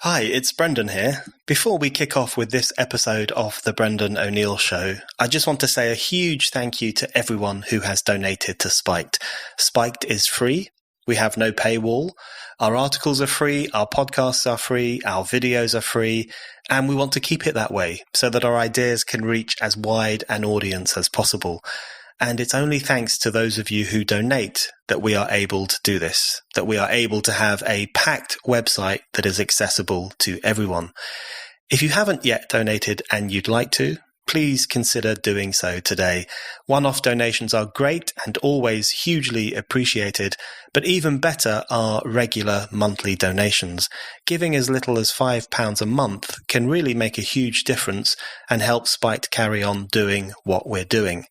Hi, it's Brendan here. Before we kick off with this episode of The Brendan O'Neill Show, I just want to say a huge thank you to everyone who has donated to Spiked. Spiked is free. We have no paywall. Our articles are free, our podcasts are free, our videos are free, and we want to keep it that way so that our ideas can reach as wide an audience as possible. And it's only thanks to those of you who donate that we are able to do this, that we are able to have a packed website that is accessible to everyone. If you haven't yet donated and you'd like to, please consider doing so today. One-off donations are great and always hugely appreciated, but even better are regular monthly donations. Giving as little as £5 a month can really make a huge difference and help Spiked carry on doing what we're doing.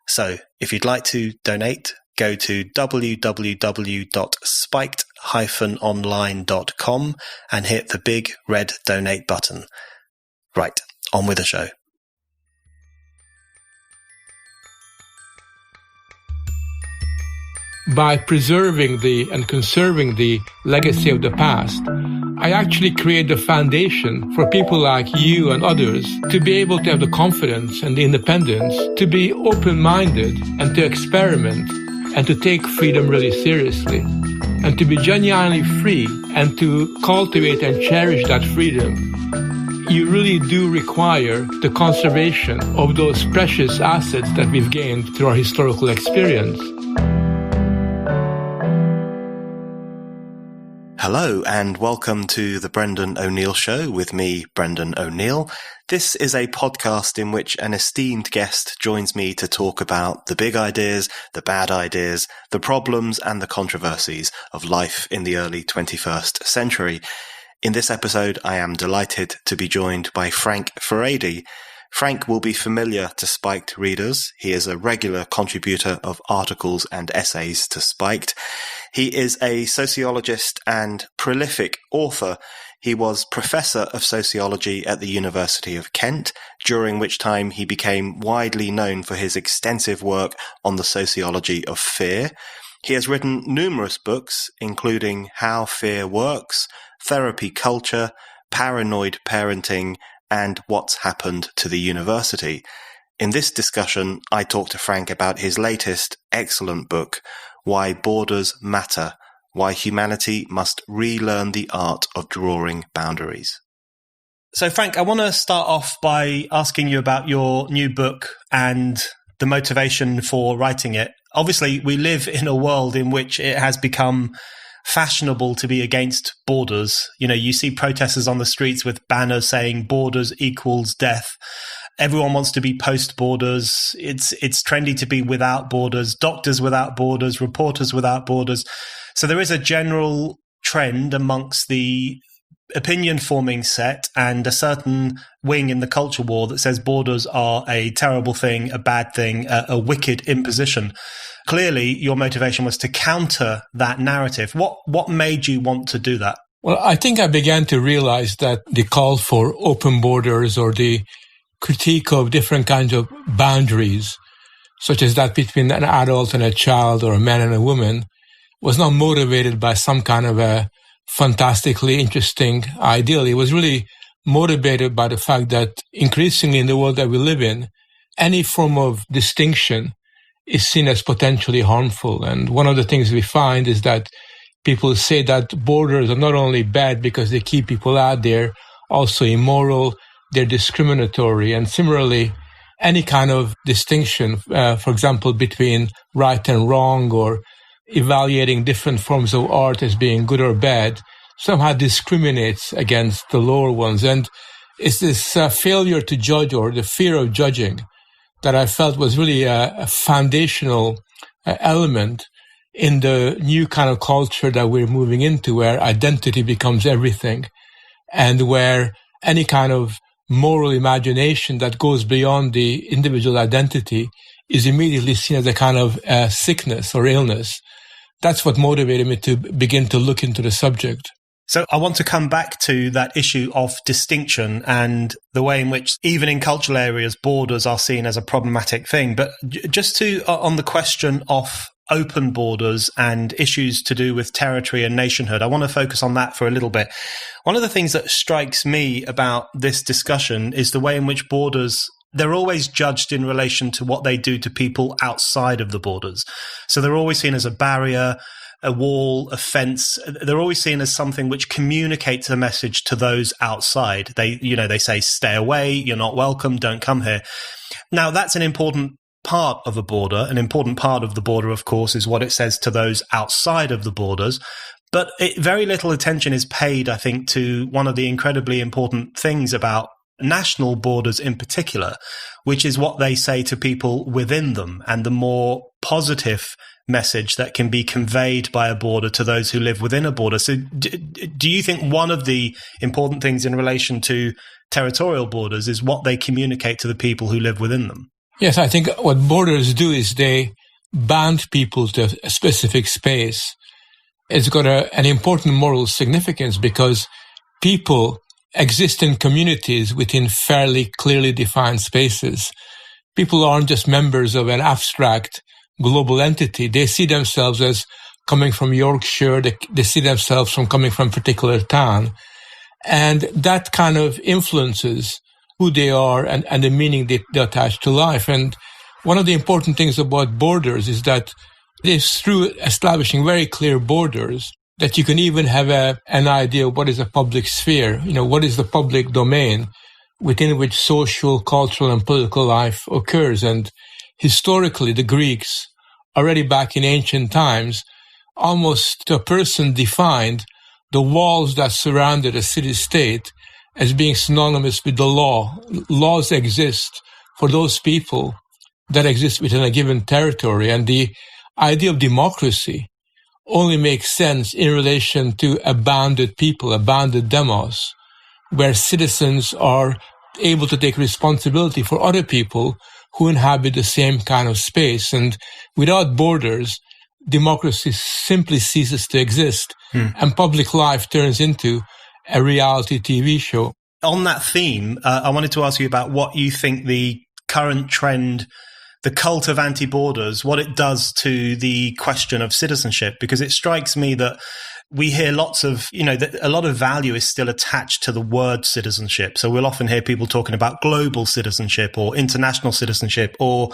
So, if you'd like to donate, go to www.spiked-online.com and hit the big red donate button. Right, on with the show. By preserving and conserving the legacy of the past, I actually create the foundation for people like you and others to be able to have the confidence and the independence to be open-minded and to experiment and to take freedom really seriously and to be genuinely free and to cultivate and cherish that freedom. You really do require the conservation of those precious assets that we've gained through our historical experience. Hello and welcome to the Brendan O'Neill Show with me, Brendan O'Neill. This is a podcast in which an esteemed guest joins me to talk about the big ideas, the bad ideas, the problems and the controversies of life in the early 21st century. In this episode, I am delighted to be joined by Frank Furedi. Frank will be familiar to Spiked readers. He is a regular contributor of articles and essays to Spiked. He is a sociologist and prolific author. He was Professor of Sociology at the University of Kent, during which time he became widely known for his extensive work on the sociology of fear. He has written numerous books, including How Fear Works, Therapy Culture, Paranoid Parenting, and What's Happened to the University. In this discussion, I talk to Frank about his latest excellent book, Why Borders Matter, Why Humanity Must Relearn the Art of Drawing Boundaries. So Frank, I want to start off by asking you about your new book and the motivation for writing it. Obviously, we live in a world in which it has become fashionable to be against borders. You know, you see protesters on the streets with banners saying borders equals death. Everyone wants to be post borders. It's trendy to be without borders, doctors without borders, reporters without borders. So there is a general trend amongst the opinion forming set and a certain wing in the culture war that says borders are a terrible thing, a bad thing, a wicked imposition. Clearly, your motivation was to counter that narrative. What made you want to do that? Well, I think I began to realize that the call for open borders or the critique of different kinds of boundaries, such as that between an adult and a child or a man and a woman, was not motivated by some kind of a fantastically interesting ideal. It was really motivated by the fact that increasingly in the world that we live in, any form of distinction is seen as potentially harmful. And one of the things we find is that people say that borders are not only bad because they keep people out, they're also immoral, they're discriminatory. And similarly, any kind of distinction, for example, between right and wrong or evaluating different forms of art as being good or bad, somehow discriminates against the lower ones. And it's this failure to judge or the fear of judging that I felt was really a foundational element in the new kind of culture that we're moving into, where identity becomes everything and where any kind of moral imagination that goes beyond the individual identity is immediately seen as a kind of sickness or illness. That's what motivated me to begin to look into the subject. So I want to come back to that issue of distinction and the way in which, even in cultural areas, borders are seen as a problematic thing. But just to, on the question of open borders and issues to do with territory and nationhood. I want to focus on that for a little bit. One of the things that strikes me about this discussion is the way in which borders, they're always judged in relation to what they do to people outside of the borders. So they're always seen as a barrier, a wall, a fence. They're always seen as something which communicates a message to those outside. They say, stay away, you're not welcome, don't come here. Now, that's an important part of a border. An important part of the border, of course, is what it says to those outside of the borders. But very little attention is paid, I think, to one of the incredibly important things about national borders in particular, which is what they say to people within them and the more positive message that can be conveyed by a border to those who live within a border. So do you think one of the important things in relation to territorial borders is what they communicate to the people who live within them? Yes, I think what borders do is they bound people to a specific space. It's got an important moral significance because people exist in communities within fairly clearly defined spaces. People aren't just members of an abstract global entity. They see themselves as coming from Yorkshire. They see themselves from coming from a particular town. And that kind of influences who they are and the meaning they attach to life. And one of the important things about borders is that it's through establishing very clear borders that you can even have an idea of what is a public sphere, what is the public domain within which social, cultural, and political life occurs. And historically, the Greeks, already back in ancient times, almost to a person defined the walls that surrounded a city-state as being synonymous with the law. Laws exist for those people that exist within a given territory. And the idea of democracy only makes sense in relation to a bounded people, a bounded demos, where citizens are able to take responsibility for other people who inhabit the same kind of space. And without borders, democracy simply ceases to exist, and public life turns into a reality TV show. On that theme, I wanted to ask you about what you think the current trend, the cult of anti-borders, what it does to the question of citizenship, because it strikes me that we hear lots of, that a lot of value is still attached to the word citizenship. So we'll often hear people talking about global citizenship or international citizenship, or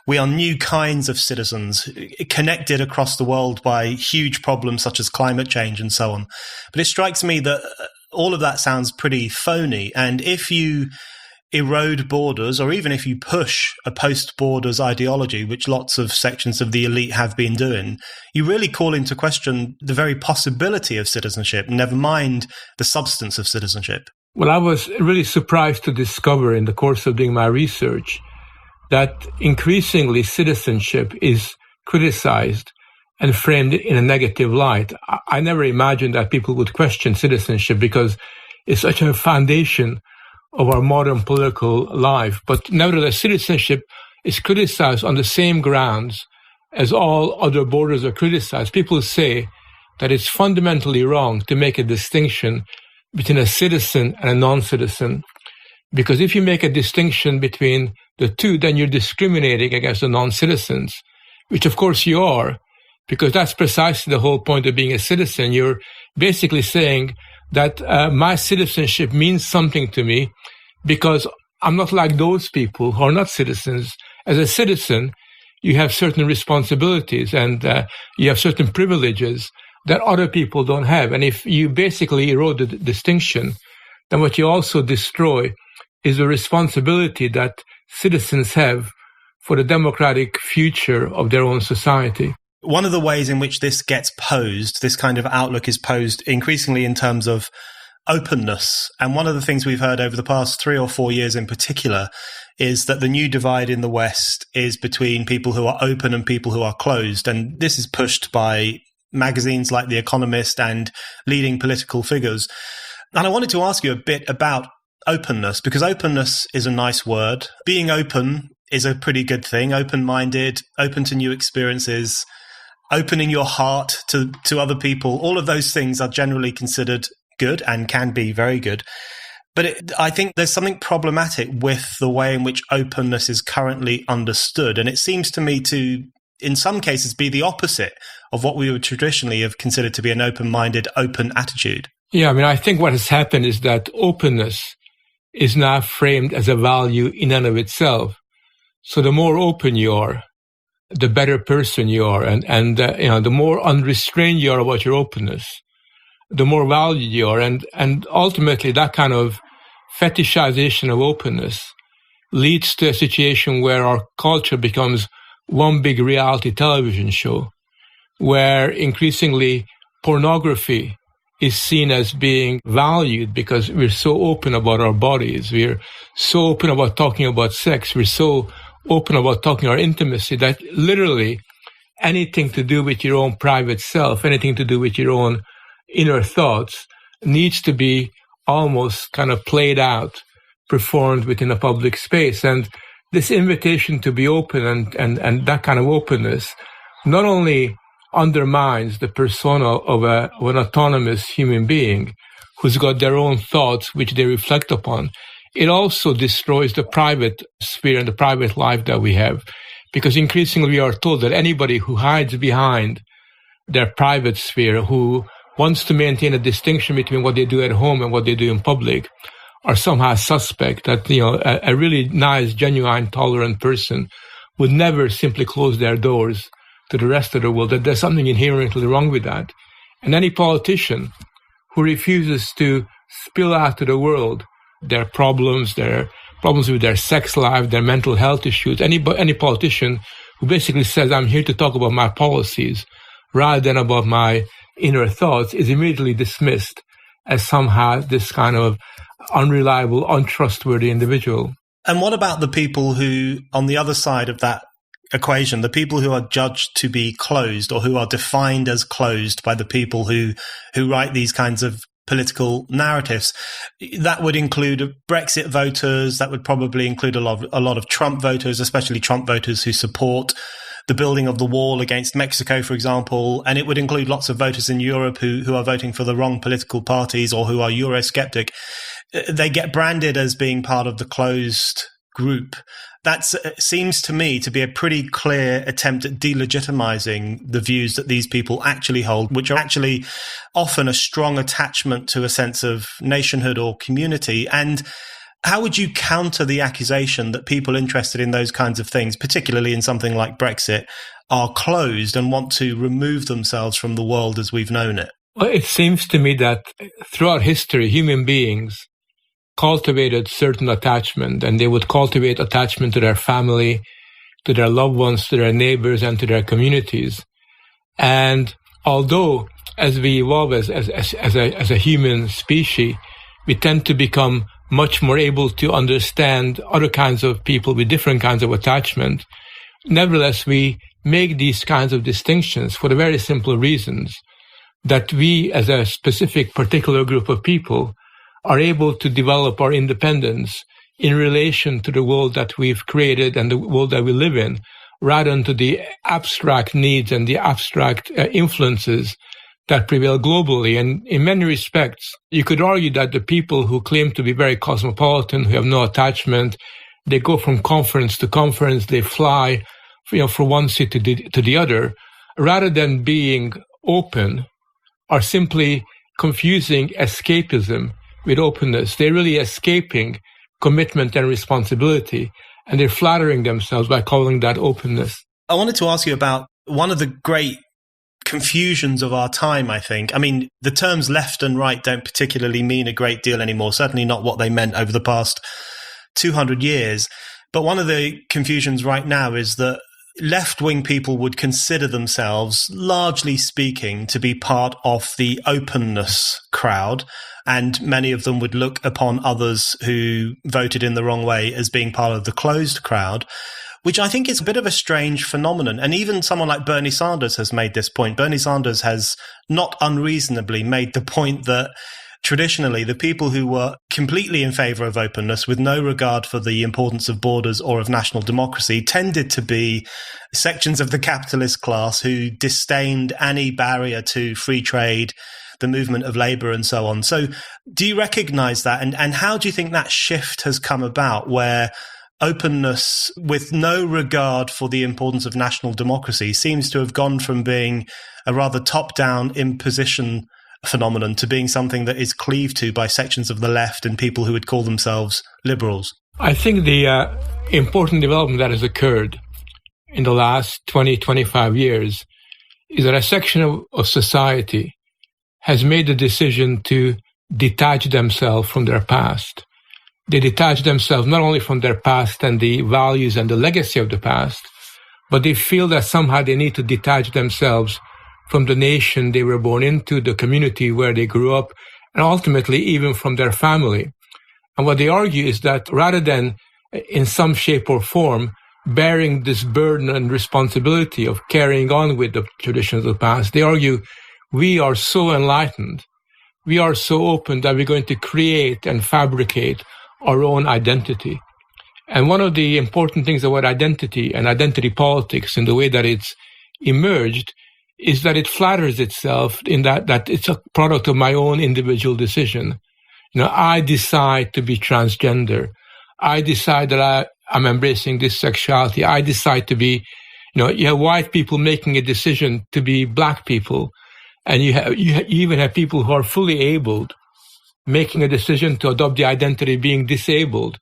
we are new kinds of citizens connected across the world by huge problems such as climate change and so on. But it strikes me that all of that sounds pretty phony. And if you erode borders, or even if you push a post-borders ideology, which lots of sections of the elite have been doing, you really call into question the very possibility of citizenship, never mind the substance of citizenship. Well, I was really surprised to discover in the course of doing my research that increasingly citizenship is criticized and framed in a negative light. I never imagined that people would question citizenship because it's such a foundation of our modern political life. But nevertheless, citizenship is criticized on the same grounds as all other borders are criticized. People say that it's fundamentally wrong to make a distinction between a citizen and a non-citizen, because if you make a distinction between the two, then you're discriminating against the non-citizens, which of course you are, because that's precisely the whole point of being a citizen. You're basically saying that my citizenship means something to me because I'm not like those people who are not citizens. As a citizen, you have certain responsibilities and you have certain privileges that other people don't have. And if you basically erode the distinction, then what you also destroy is the responsibility that citizens have for the democratic future of their own society. One of the ways in which this gets posed, this kind of outlook is posed increasingly in terms of openness. And one of the things we've heard over the past 3 or 4 years in particular is that the new divide in the West is between people who are open and people who are closed. And this is pushed by magazines like The Economist and leading political figures. And I wanted to ask you a bit about openness, because openness is a nice word. Being open is a pretty good thing. Open-minded, open to new experiences, opening your heart to other people. All of those things are generally considered good and can be very good. But I think there's something problematic with the way in which openness is currently understood. And it seems to me to in some cases, be the opposite of what we would traditionally have considered to be an open-minded, open attitude. Yeah, I mean, I think what has happened is that openness is now framed as a value in and of itself. So the more open you are, the better person you are, and the more unrestrained you are about your openness, the more valued you are, and ultimately that kind of fetishization of openness leads to a situation where our culture becomes one big reality television show, where increasingly pornography is seen as being valued because we're so open about our bodies, we're so open about talking about sex, we're so open about talking our intimacy that literally anything to do with your own private self, anything to do with your own inner thoughts needs to be almost kind of played out, performed within a public space. And this invitation to be open and that kind of openness not only undermines the persona of an autonomous human being who's got their own thoughts which they reflect upon, it also destroys the private sphere and the private life that we have. Because increasingly we are told that anybody who hides behind their private sphere, who wants to maintain a distinction between what they do at home and what they do in public, are somehow suspect. That a really nice, genuine, tolerant person would never simply close their doors to the rest of the world, that there's something inherently wrong with that. And any politician who refuses to spill out to the world their problems with their sex life, their mental health issues, any politician who basically says, I'm here to talk about my policies rather than about my inner thoughts, is immediately dismissed as somehow this kind of unreliable, untrustworthy individual. And what about the people who, on the other side of that equation, the people who are judged to be closed or who are defined as closed by the people who write these kinds of political narratives? That would include Brexit voters. That would probably include a lot of Trump voters, especially Trump voters who support the building of the wall against Mexico, for example. And it would include lots of voters in Europe who are voting for the wrong political parties or who are Eurosceptic. They get branded as being part of the closed group. That seems to me to be a pretty clear attempt at delegitimizing the views that these people actually hold, which are actually often a strong attachment to a sense of nationhood or community. And how would you counter the accusation that people interested in those kinds of things, particularly in something like Brexit, are closed and want to remove themselves from the world as we've known it? Well, it seems to me that throughout history, human beings cultivated certain attachment, and they would cultivate attachment to their family, to their loved ones, to their neighbors, and to their communities. And although as we evolve as a human species, we tend to become much more able to understand other kinds of people with different kinds of attachment, nevertheless, we make these kinds of distinctions for the very simple reasons that we, as a specific particular group of people, are able to develop our independence in relation to the world that we've created and the world that we live in, rather than to the abstract needs and the abstract influences that prevail globally. And in many respects, you could argue that the people who claim to be very cosmopolitan, who have no attachment, they go from conference to conference, they fly, from one city to the other, rather than being open, are simply confusing escapism with openness. They're really escaping commitment and responsibility, and they're flattering themselves by calling that openness. I wanted to ask you about one of the great confusions of our time, I think. I mean, the terms left and right don't particularly mean a great deal anymore, certainly not what they meant over the past 200 years. But one of the confusions right now is that left-wing people would consider themselves, largely speaking, to be part of the openness crowd, and many of them would look upon others who voted in the wrong way as being part of the closed crowd, which I think is a bit of a strange phenomenon. And even someone like Bernie Sanders has made this point. Bernie Sanders has not unreasonably made the point that traditionally, the people who were completely in favor of openness, with no regard for the importance of borders or of national democracy, tended to be sections of the capitalist class who disdained any barrier to free trade, the movement of labor, and so on. So do you recognize that? And how do you think that shift has come about, where openness with no regard for the importance of national democracy seems to have gone from being a rather top-down imposition phenomenon to being something that is cleaved to by sections of the left and people who would call themselves liberals. I think the important development that has occurred in the last 20, 25 years is that a section of society has made the decision to detach themselves from their past. They detach themselves not only from their past and the values and the legacy of the past, but they feel that somehow they need to detach themselves from the nation they were born into, the community where they grew up, and ultimately even from their family. And what they argue is that rather than, in some shape or form, bearing this burden and responsibility of carrying on with the traditions of the past, they argue we are so enlightened, we are so open that we're going to create and fabricate our own identity. And one of the important things about identity and identity politics in the way that it's emerged is that it flatters itself in that it's a product of my own individual decision. I decide to be transgender. I decide that I'm embracing this sexuality. I decide to be, you have white people making a decision to be black people. And you even have people who are fully abled making a decision to adopt the identity of being disabled.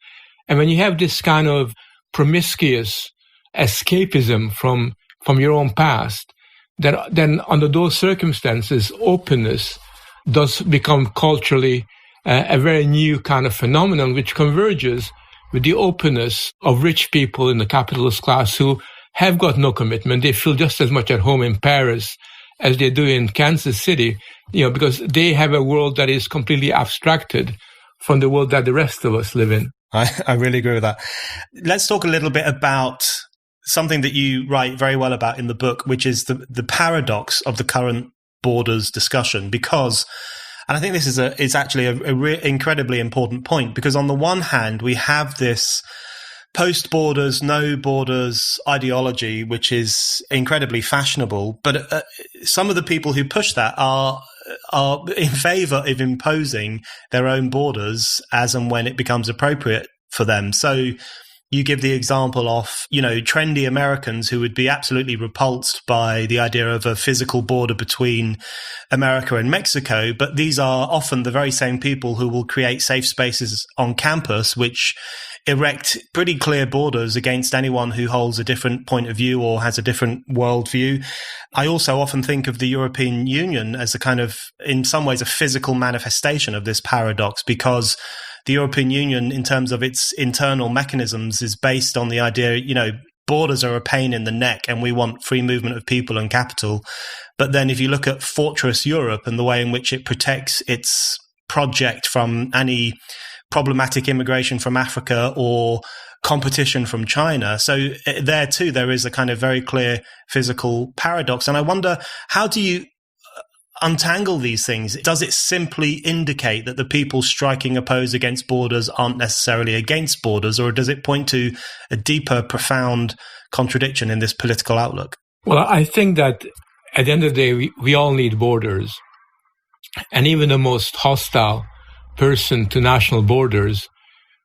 And when you have this kind of promiscuous escapism from your own past, then under those circumstances, openness does become culturally a very new kind of phenomenon, which converges with the openness of rich people in the capitalist class who have got no commitment. They feel just as much at home in Paris as they do in Kansas City, because they have a world that is completely abstracted from the world that the rest of us live in. I really agree with that. Let's talk a little bit about something that you write very well about in the book, which is the paradox of the current borders discussion, because, and I think this is actually a incredibly important point, because on the one hand, we have this post-borders, no borders ideology, which is incredibly fashionable. But some of the people who push that are in favor of imposing their own borders as and when it becomes appropriate for them. So you give the example of, trendy Americans who would be absolutely repulsed by the idea of a physical border between America and Mexico. But these are often the very same people who will create safe spaces on campus, which erect pretty clear borders against anyone who holds a different point of view or has a different worldview. I also often think of the European Union as a kind of, in some ways, a physical manifestation of this paradox, because the European Union, in terms of its internal mechanisms, is based on the idea, borders are a pain in the neck and we want free movement of people and capital. But then if you look at Fortress Europe and the way in which it protects its project from any problematic immigration from Africa or competition from China. So there too, there is a kind of very clear physical paradox. And I wonder, how do you untangle these things? Does it simply indicate that the people striking a pose against borders aren't necessarily against borders, or does it point to a deeper, profound contradiction in this political outlook? Well, I think that at the end of the day, we all need borders. And even the most hostile person to national borders,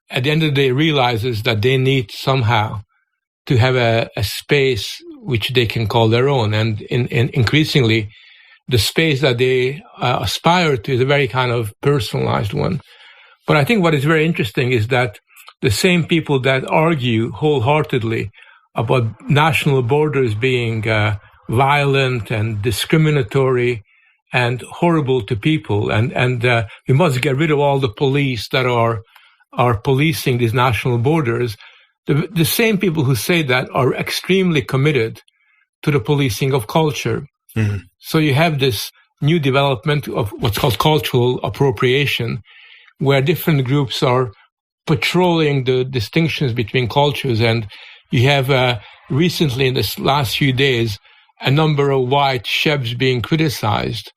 at the end of the day, realizes that they need somehow to have a space which they can call their own. And increasingly, the space that they aspire to is a very kind of personalized one. But I think what is very interesting is that the same people that argue wholeheartedly about national borders being violent and discriminatory and horrible to people, and we must get rid of all the police that are policing these national borders. The same people who say that are extremely committed to the policing of culture. Mm-hmm. So you have this new development of what's called cultural appropriation, where different groups are patrolling the distinctions between cultures. And you have recently, in this last few days, a number of white chefs being criticized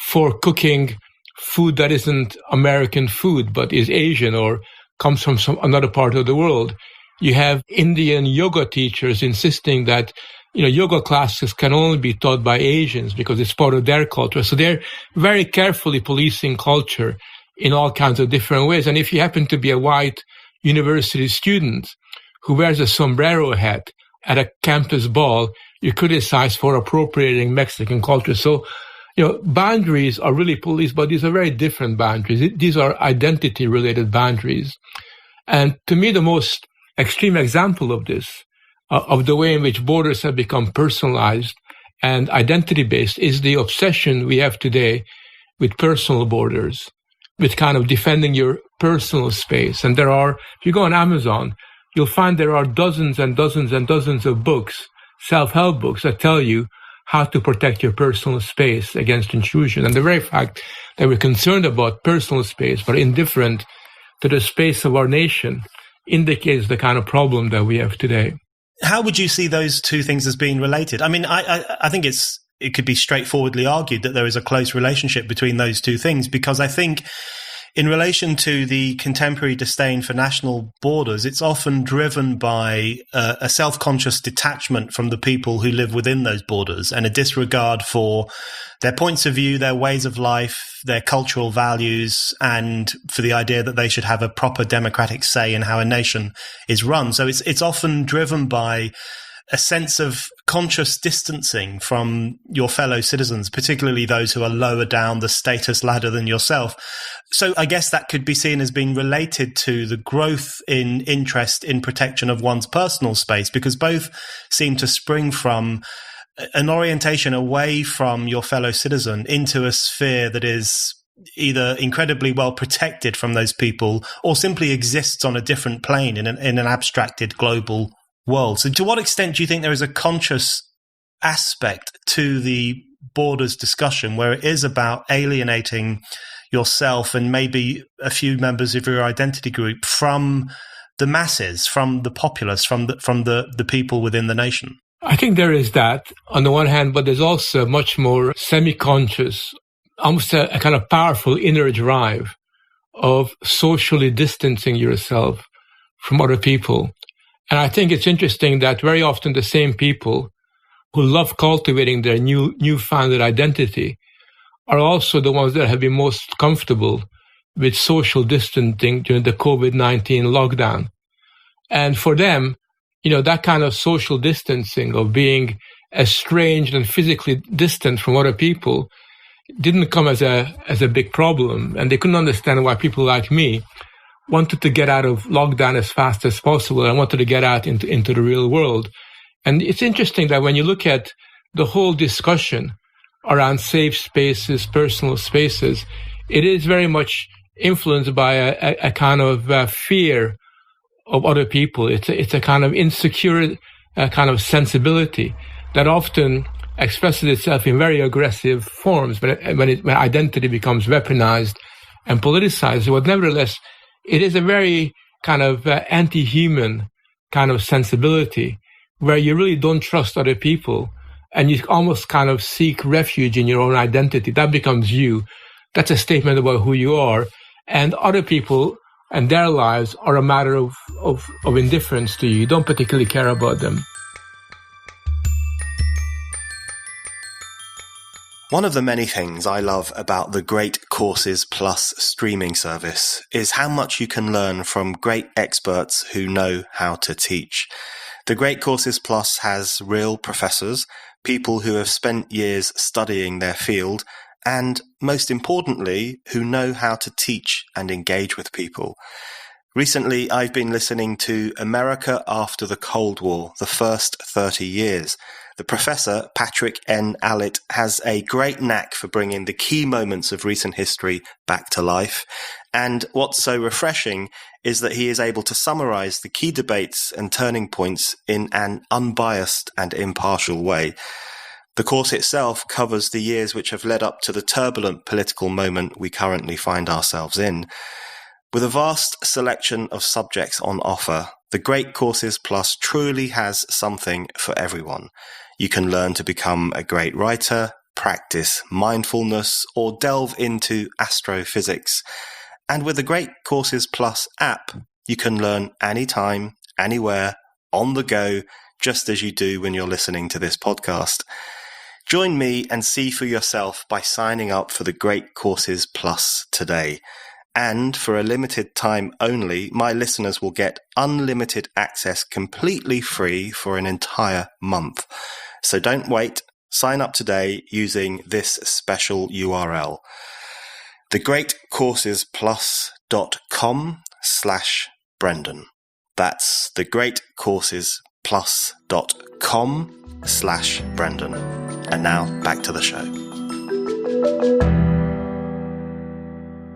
for cooking food that isn't American food, but is Asian or comes from another part of the world. You have Indian yoga teachers insisting that, yoga classes can only be taught by Asians because it's part of their culture. So they're very carefully policing culture in all kinds of different ways. And if you happen to be a white university student who wears a sombrero hat at a campus ball, you're criticized for appropriating Mexican culture. So, boundaries are really policed, but these are very different boundaries. These are identity-related boundaries. And to me, the most extreme example of this, of the way in which borders have become personalized and identity-based, is the obsession we have today with personal borders, with kind of defending your personal space. And if you go on Amazon, you'll find there are dozens and dozens and dozens of books, self-help books, that tell you how to protect your personal space against intrusion. And the very fact that we're concerned about personal space but indifferent to the space of our nation indicates the kind of problem that we have today. How would you see those two things as being related? I mean, I think it could be straightforwardly argued that there is a close relationship between those two things, because I think in relation to the contemporary disdain for national borders, it's often driven by a self-conscious detachment from the people who live within those borders and a disregard for their points of view, their ways of life, their cultural values, and for the idea that they should have a proper democratic say in how a nation is run. So it's often driven by a sense of conscious distancing from your fellow citizens, particularly those who are lower down the status ladder than yourself. So I guess that could be seen as being related to the growth in interest in protection of one's personal space, because both seem to spring from an orientation away from your fellow citizen into a sphere that is either incredibly well protected from those people or simply exists on a different plane in an abstracted global world. So to what extent do you think there is a conscious aspect to the borders discussion where it is about alienating yourself and maybe a few members of your identity group from the masses, from the populace, from the people within the nation? I think there is that on the one hand, but there's also much more semi-conscious, almost a kind of powerful inner drive of socially distancing yourself from other people. And I think it's interesting that very often the same people who love cultivating their newfounded identity are also the ones that have been most comfortable with social distancing during the COVID-19 lockdown. And for them, that kind of social distancing of being estranged and physically distant from other people didn't come as a big problem. And they couldn't understand why people like me wanted to get out of lockdown as fast as possible and wanted to get out into the real world. And it's interesting that when you look at the whole discussion around safe spaces, personal spaces, it is very much influenced by a kind of fear of other people. It's a kind of insecure kind of sensibility that often expresses itself in very aggressive forms when identity becomes weaponized and politicized. But nevertheless, it is a very kind of anti-human kind of sensibility where you really don't trust other people and you almost kind of seek refuge in your own identity. That becomes you. That's a statement about who you are. And other people and their lives are a matter of indifference to you. You don't particularly care about them. One of the many things I love about the Great Courses Plus streaming service is how much you can learn from great experts who know how to teach. The Great Courses Plus has real professors, people who have spent years studying their field, and most importantly, who know how to teach and engage with people. Recently, I've been listening to America After the Cold War, the first 30 years. The professor, Patrick N. Allett, has a great knack for bringing the key moments of recent history back to life. And what's so refreshing is that he is able to summarize the key debates and turning points in an unbiased and impartial way. The course itself covers the years which have led up to the turbulent political moment we currently find ourselves in. With a vast selection of subjects on offer, the Great Courses Plus truly has something for everyone. You can learn to become a great writer, practice mindfulness, or delve into astrophysics. And with the Great Courses Plus app, you can learn anytime, anywhere, on the go, just as you do when you're listening to this podcast. Join me and see for yourself by signing up for the Great Courses Plus today. And for a limited time only, my listeners will get unlimited access completely free for an entire month. So don't wait. Sign up today using this special URL. thegreatcoursesplus.com/Brendan. That's thegreatcoursesplus.com/Brendan. And now back to the show.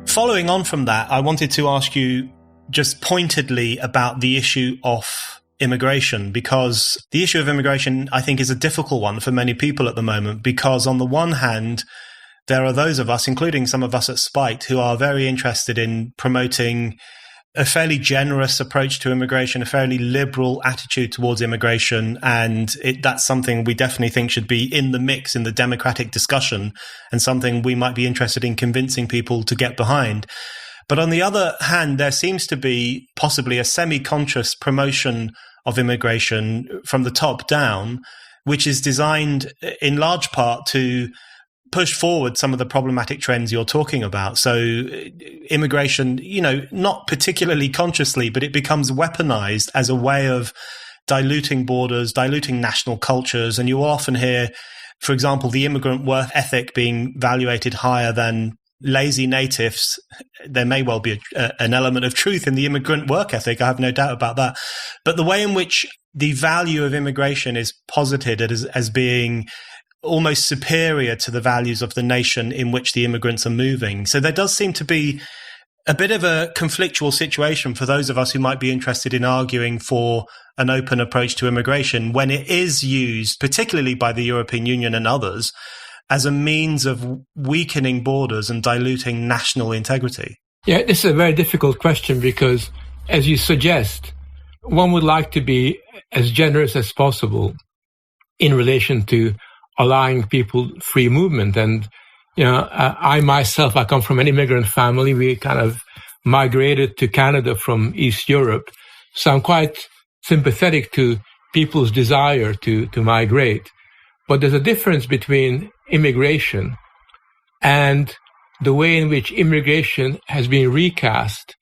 Following on from that, I wanted to ask you just pointedly about the issue of immigration, because the issue of immigration, I think, is a difficult one for many people at the moment, because on the one hand, there are those of us, including some of us at Spite, who are very interested in promoting a fairly generous approach to immigration, a fairly liberal attitude towards immigration. And that's something we definitely think should be in the mix in the democratic discussion, and something we might be interested in convincing people to get behind. But on the other hand, there seems to be possibly a semi-conscious promotion of immigration from the top down, which is designed in large part to push forward some of the problematic trends you're talking about. So immigration, not particularly consciously, but it becomes weaponized as a way of diluting borders, diluting national cultures. And you will often hear, for example, the immigrant work ethic being valuated higher than lazy natives. There may well be an element of truth in the immigrant work ethic. I have no doubt about that. But the way in which the value of immigration is posited as being almost superior to the values of the nation in which the immigrants are moving. So there does seem to be a bit of a conflictual situation for those of us who might be interested in arguing for an open approach to immigration, when it is used, particularly by the European Union and others, as a means of weakening borders and diluting national integrity. Yeah, this is a very difficult question because, as you suggest, one would like to be as generous as possible in relation to allowing people free movement. And, I myself, I come from an immigrant family. We kind of migrated to Canada from East Europe. So I'm quite sympathetic to people's desire to migrate. But there's a difference between immigration and the way in which immigration has been recast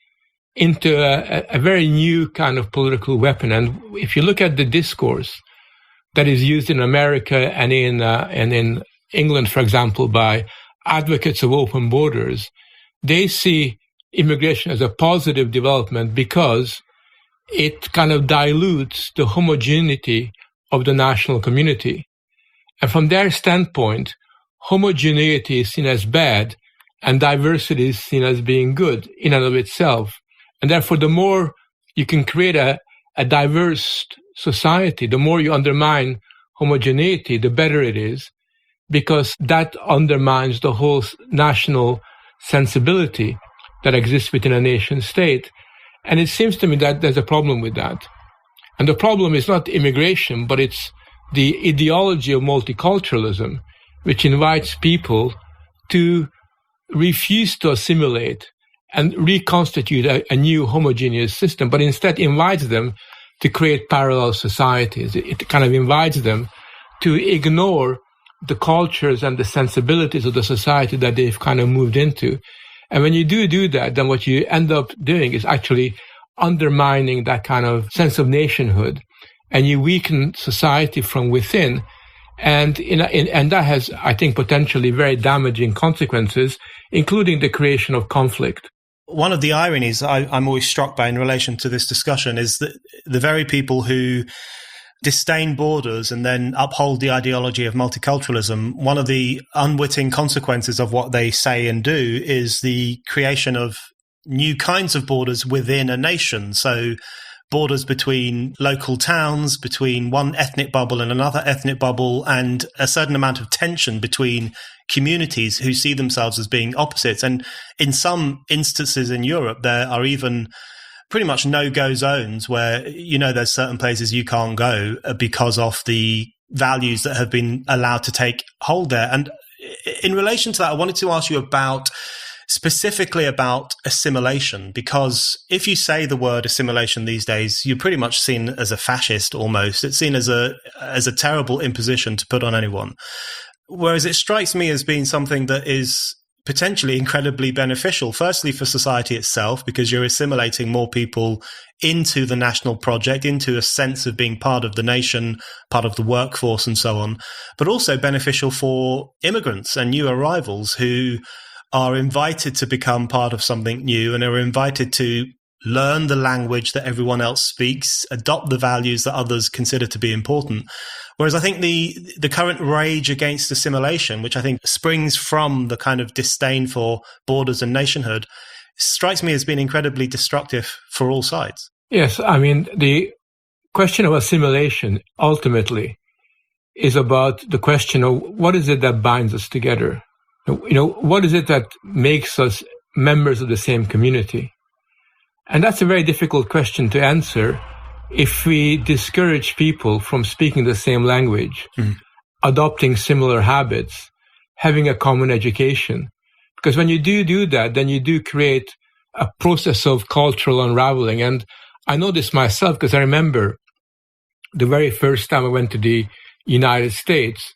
into a very new kind of political weapon. And if you look at the discourse that is used in America and in England, for example, by advocates of open borders, they see immigration as a positive development because it kind of dilutes the homogeneity of the national community. And from their standpoint, homogeneity is seen as bad and diversity is seen as being good in and of itself. And therefore, the more you can create a diverse society, the more you undermine homogeneity, the better it is, because that undermines the whole national sensibility that exists within a nation state. And it seems to me that there's a problem with that. And the problem is not immigration, but it's the ideology of multiculturalism, which invites people to refuse to assimilate and reconstitute a new homogeneous system, but instead invites them to create parallel societies. It kind of invites them to ignore the cultures and the sensibilities of the society that they've kind of moved into. And when you do that, then what you end up doing is actually undermining that kind of sense of nationhood, and you weaken society from within. And that has, I think, potentially very damaging consequences, including the creation of conflict. One of the ironies I'm always struck by in relation to this discussion is that the very people who disdain borders and then uphold the ideology of multiculturalism, one of the unwitting consequences of what they say and do is the creation of new kinds of borders within a nation. So borders between local towns, between one ethnic bubble and another ethnic bubble, and a certain amount of tension between communities who see themselves as being opposites. And in some instances in Europe, there are even pretty much no-go zones where, there's certain places you can't go because of the values that have been allowed to take hold there. And in relation to that, I wanted to ask you specifically about assimilation, because if you say the word assimilation these days, you're pretty much seen as a fascist almost. It's seen as a terrible imposition to put on anyone. Whereas it strikes me as being something that is potentially incredibly beneficial, firstly for society itself, because you're assimilating more people into the national project, into a sense of being part of the nation, part of the workforce and so on, but also beneficial for immigrants and new arrivals who are invited to become part of something new and are invited to learn the language that everyone else speaks, adopt the values that others consider to be important. Whereas I think the current rage against assimilation, which I think springs from the kind of disdain for borders and nationhood, strikes me as being incredibly destructive for all sides. Yes, I mean, the question of assimilation ultimately is about the question of what is it that binds us together? What is it that makes us members of the same community? And that's a very difficult question to answer if we discourage people from speaking the same language, adopting similar habits, having a common education. Because when you do that, then you do create a process of cultural unraveling. And I know this myself because I remember the very first time I went to the United States,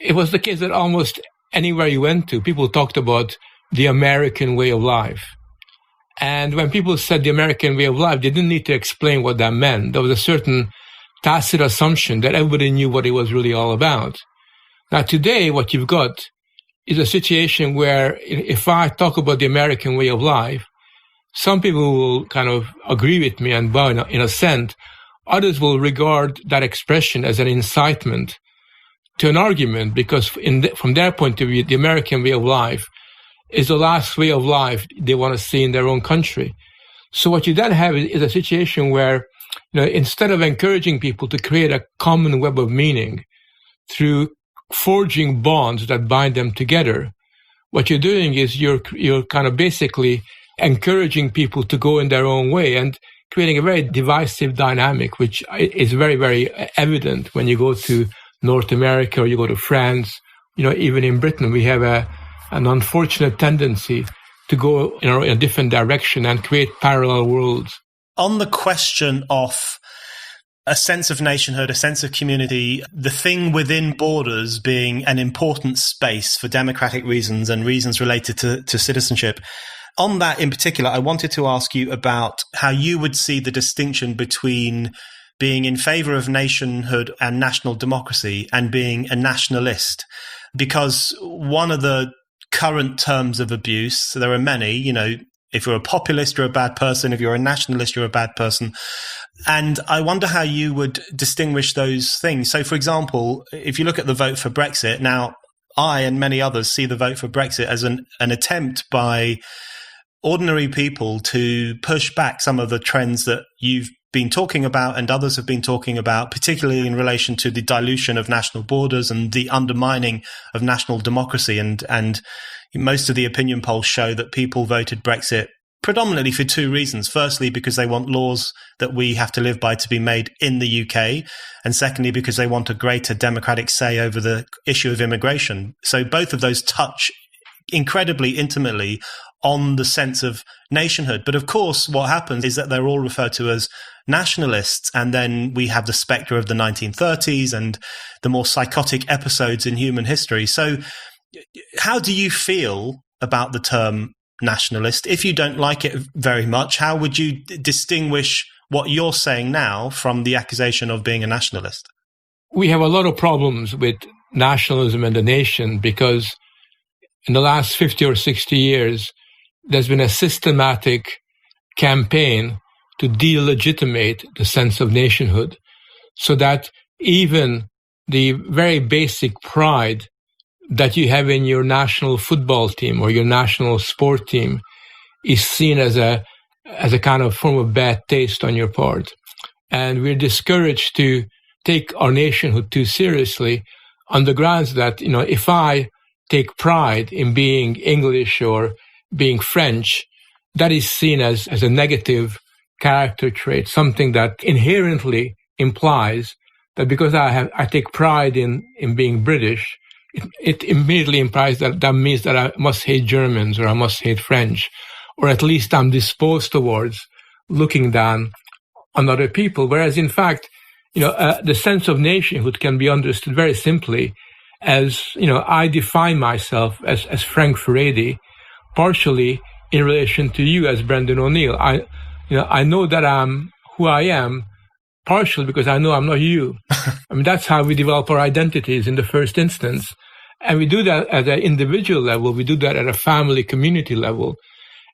it was the case that almost anywhere you went to, people talked about the American way of life. And when people said the American way of life, they didn't need to explain what that meant. There was a certain tacit assumption that everybody knew what it was really all about. Now, today, what you've got is a situation where if I talk about the American way of life, some people will kind of agree with me and bow in assent. Others will regard that expression as an incitement to an argument because from their point of view, the American way of life is the last way of life they want to see in their own country. So what you then have is a situation where, instead of encouraging people to create a common web of meaning through forging bonds that bind them together, what you're doing is you're kind of basically encouraging people to go in their own way and creating a very divisive dynamic, which is very, very evident when you go to North America or you go to France. Even in Britain, we have an unfortunate tendency to go in a different direction and create parallel worlds. On the question of a sense of nationhood, a sense of community, the thing within borders being an important space for democratic reasons and reasons related to citizenship, on that in particular, I wanted to ask you about how you would see the distinction between being in favor of nationhood and national democracy and being a nationalist. Because one of the current terms of abuse, so there are many, if you're a populist, you're a bad person. If you're a nationalist, you're a bad person. And I wonder how you would distinguish those things. So, for example, if you look at the vote for Brexit, now I and many others see the vote for Brexit as an attempt by ordinary people to push back some of the trends that you've been talking about and others have been talking about, particularly in relation to the dilution of national borders and the undermining of national democracy. And most of the opinion polls show that people voted Brexit predominantly for two reasons. Firstly, because they want laws that we have to live by to be made in the UK. And secondly, because they want a greater democratic say over the issue of immigration. So both of those touch incredibly intimately on the sense of nationhood. But of course, what happens is that they're all referred to as nationalists. And then we have the spectre of the 1930s and the more psychotic episodes in human history. So how do you feel about the term nationalist? If you don't like it very much, how would you distinguish what you're saying now from the accusation of being a nationalist? We have a lot of problems with nationalism and the nation because in the last 50 or 60 years, there's been a systematic campaign to delegitimate the sense of nationhood so that even the very basic pride that you have in your national football team or your national sport team is seen as a kind of form of bad taste on your part. And we're discouraged to take our nationhood too seriously on the grounds that, if I take pride in being English or being French, that is seen as a negative character trait, something that inherently implies that because I take pride in being British, it immediately implies that means that I must hate Germans or I must hate French, or at least I'm disposed towards looking down on other people. Whereas in fact, the sense of nationhood can be understood very simply as, I define myself as Frank Furedi, partially in relation to you as Brendan O'Neill. I know that I'm who I am, partially because I know I'm not you. That's how we develop our identities in the first instance. And we do that at an individual level. We do that at a family, community level.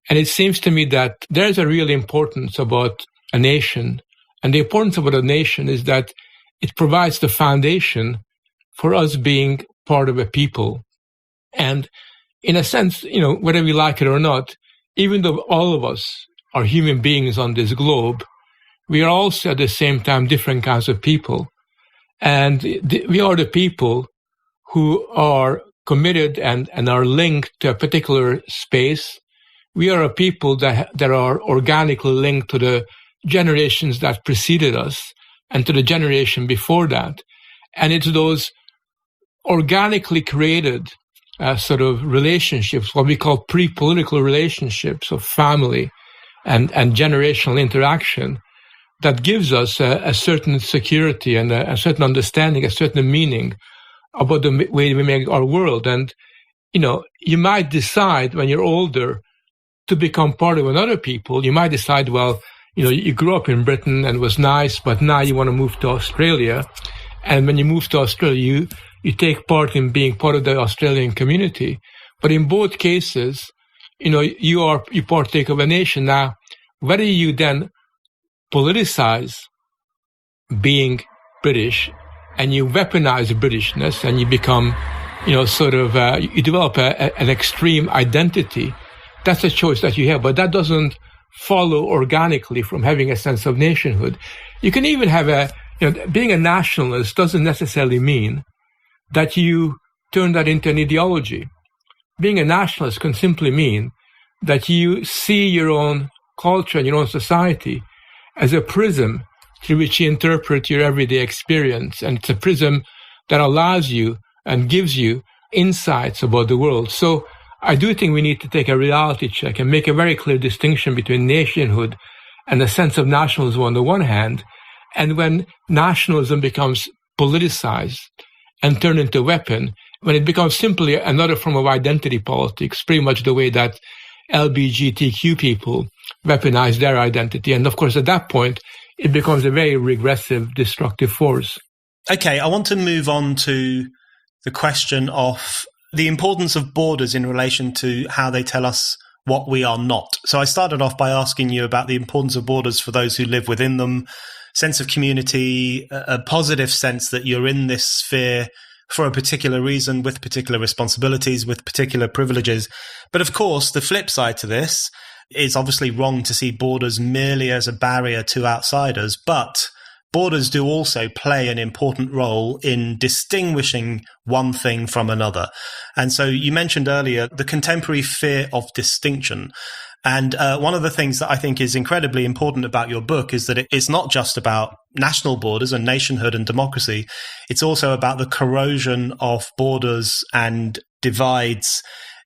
And it seems to me that there's a real importance about a nation. And the importance about a nation is that it provides the foundation for us being part of a people. And in a sense, whether we like it or not, even though all of us are human beings on this globe, we are also at the same time different kinds of people. And we are the people who are committed and are linked to a particular space. We are a people that are organically linked to the generations that preceded us and to the generation before that. And it's those organically created sort of relationships, what we call pre-political relationships of family and generational interaction, that gives us a certain security and a certain understanding, a certain meaning about the way we make our world. And, you might decide when you're older to become part of another people. You might decide, well, you grew up in Britain and it was nice, but now you want to move to Australia. And when you move to Australia, you take part in being part of the Australian community. But in both cases, you partake of a nation. Now, whether you then politicize being British and you weaponize Britishness and you become, you develop an extreme identity, that's a choice that you have. But that doesn't follow organically from having a sense of nationhood. You can even have being a nationalist doesn't necessarily mean that you turn that into an ideology. Being a nationalist can simply mean that you see your own culture and your own society as a prism through which you interpret your everyday experience. And it's a prism that allows you and gives you insights about the world. So I do think we need to take a reality check and make a very clear distinction between nationhood and the sense of nationalism on the one hand, and when nationalism becomes politicized and turned into a weapon, when it becomes simply another form of identity politics, pretty much the way that LGBTQ people weaponize their identity. And of course, at that point, it becomes a very regressive, destructive force. Okay, I want to move on to the question of the importance of borders in relation to how they tell us what we are not. So I started off by asking you about the importance of borders for those who live within them, sense of community, a positive sense that you're in this sphere for a particular reason, with particular responsibilities, with particular privileges. But of course, the flip side to this is obviously wrong to see borders merely as a barrier to outsiders, but borders do also play an important role in distinguishing one thing from another. And so you mentioned earlier the contemporary fear of distinction. And one of the things that I think is incredibly important about your book is that it's not just about national borders and nationhood and democracy. It's also about the corrosion of borders and divides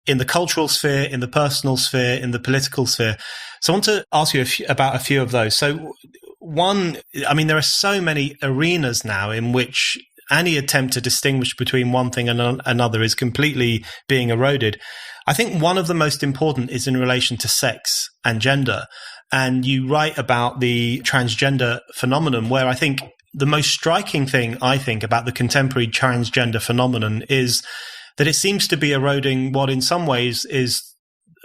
in the cultural sphere, in the personal sphere, in the political sphere. So I want to ask you about a few of those. So one, there are so many arenas now in which any attempt to distinguish between one thing and another is completely being eroded. I think one of the most important is in relation to sex and gender. And you write about the transgender phenomenon, where I think the most striking thing, about the contemporary transgender phenomenon is that it seems to be eroding what in some ways is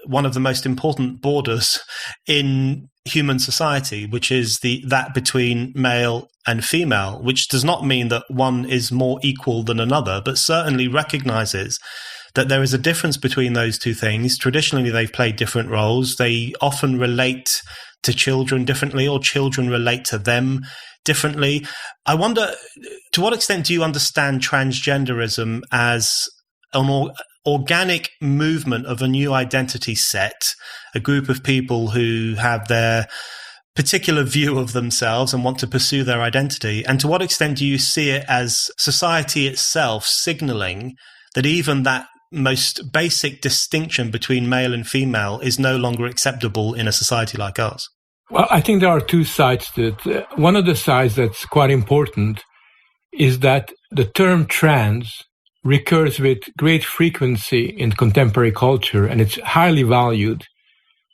one of the most important borders in human society, which is that between male and female, which does not mean that one is more equal than another, but certainly recognizes that there is a difference between those two things. Traditionally, they've played different roles. They often relate to children differently, or children relate to them differently. I wonder, to what extent do you understand transgenderism as an organic movement of a new identity set, a group of people who have their particular view of themselves and want to pursue their identity? And to what extent do you see it as society itself signaling that even that most basic distinction between male and female is no longer acceptable in a society like ours? Well, I think there are two sides to it. One of the sides that's quite important is that the term trans recurs with great frequency in contemporary culture, and it's highly valued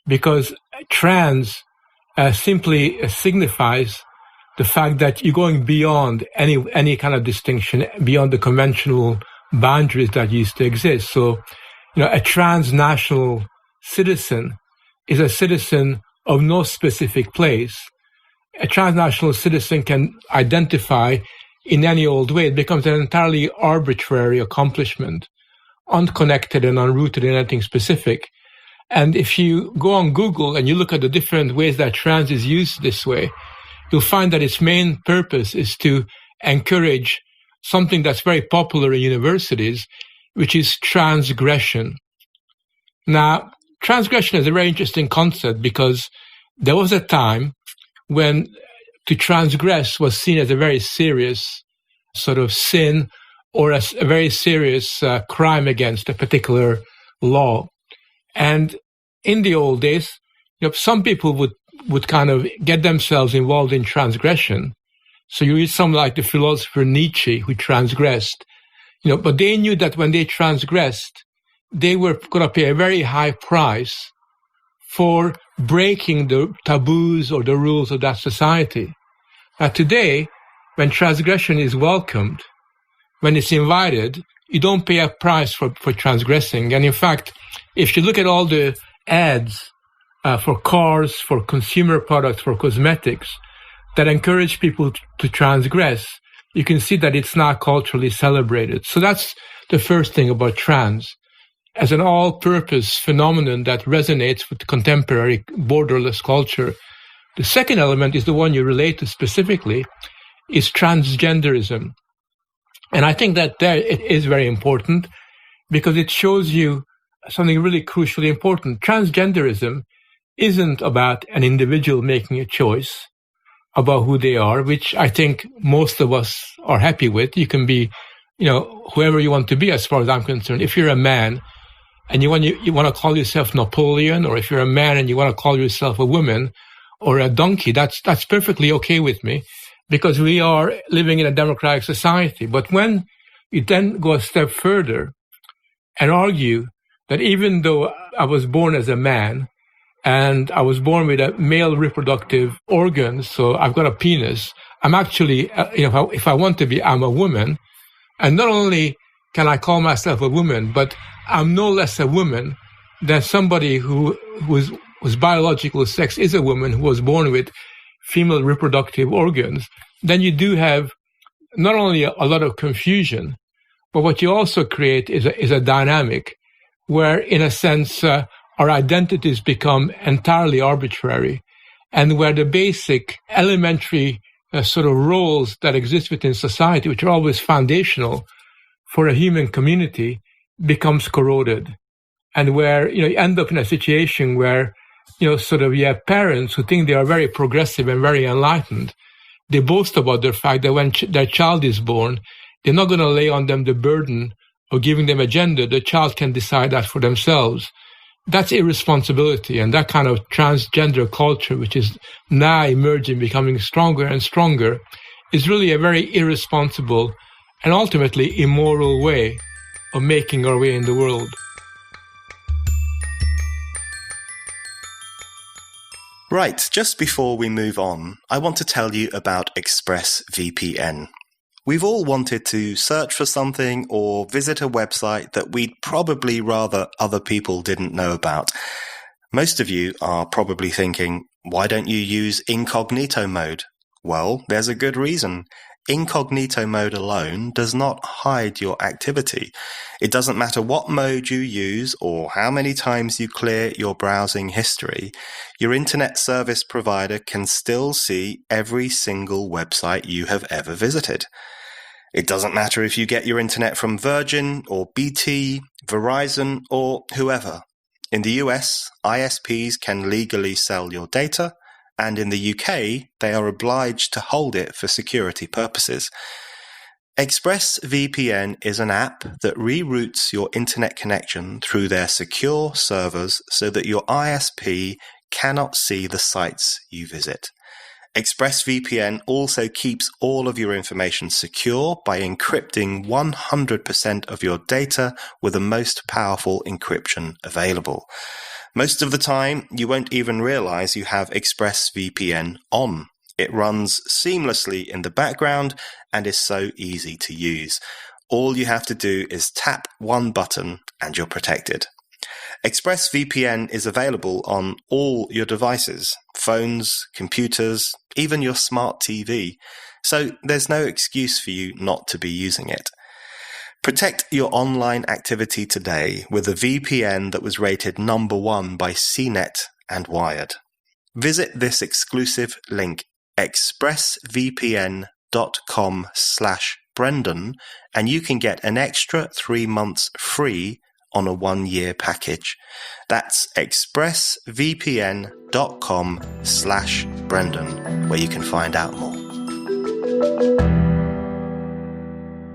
because trans simply signifies the fact that you're going beyond any kind of distinction, beyond the conventional boundaries that used to exist. So, a transnational citizen is a citizen of no specific place. A transnational citizen can identify in any old way. It becomes an entirely arbitrary accomplishment, unconnected and unrooted in anything specific. And if you go on Google and you look at the different ways that trans is used this way, you'll find that its main purpose is to encourage something that's very popular in universities, which is transgression. Now, transgression is a very interesting concept because there was a time when to transgress was seen as a very serious sort of sin or a very serious crime against a particular law. And in the old days, some people would kind of get themselves involved in transgression. So you read someone like the philosopher Nietzsche, who transgressed, but they knew that when they transgressed, they were going to pay a very high price for breaking the taboos or the rules of that society. Now today, when transgression is welcomed, when it's invited, you don't pay a price for transgressing. And in fact, if you look at all the ads for cars, for consumer products, for cosmetics that encourage people to transgress, you can see that it's not culturally celebrated. So that's the first thing about trans, as an all-purpose phenomenon that resonates with contemporary borderless culture. The second element is the one you relate to specifically, is transgenderism. And I think that there it is very important because it shows you something really crucially important. Transgenderism isn't about an individual making a choice about who they are, which I think most of us are happy with. You can be, whoever you want to be, as far as I'm concerned. If you're a man and you want to call yourself Napoleon, or if you're a man and you want to call yourself a woman or a donkey, that's perfectly okay with me, because we are living in a democratic society. But when you then go a step further and argue that even though I was born as a man and I was born with a male reproductive organ, so I've got a penis, I'm actually, if I want to be, I'm a woman. And not only can I call myself a woman, but I'm no less a woman than somebody whose biological sex is a woman, who was born with female reproductive organs. Then you do have not only a lot of confusion, but what you also create is a dynamic where, in a sense, our identities become entirely arbitrary, and where the basic elementary sort of roles that exist within society, which are always foundational for a human community, becomes corroded. And where, you end up in a situation where, you have parents who think they are very progressive and very enlightened. They boast about the fact that when their child is born, they're not going to lay on them the burden of giving them a gender. The child can decide that for themselves. That's irresponsibility. And that kind of transgender culture, which is now emerging, becoming stronger and stronger, is really a very irresponsible and ultimately immoral way of making our way in the world. Right, just before we move on, I want to tell you about Expressvpn. We've all wanted to search for something or visit a website that we'd probably rather other people didn't know about. Most of you are probably thinking, why don't you use incognito mode? Well, there's a good reason. Incognito mode alone does not hide your activity. It doesn't matter what mode you use or how many times you clear your browsing history. Your internet service provider can still see every single website you have ever visited. It doesn't matter if you get your internet from Virgin or BT, Verizon, or whoever. In the US, ISPs can legally sell your data, and in the UK, they are obliged to hold it for security purposes. Expressvpn is an app that reroutes your internet connection through their secure servers so that your ISP cannot see the sites you visit. Expressvpn also keeps all of your information secure by encrypting 100% of your data with the most powerful encryption available. Most of the time, you won't even realize you have Expressvpn on. It runs seamlessly in the background and is so easy to use. All you have to do is tap one button and you're protected. Expressvpn is available on all your devices, phones, computers, even your smart TV, so there's no excuse for you not to be using it. Protect your online activity today with a VPN that was rated number 1 by CNET and Wired. Visit this exclusive link, expressvpn.com/Brendan, and you can get an extra 3 months free on a 1-year package. That's expressvpn.com/Brendan, where you can find out more.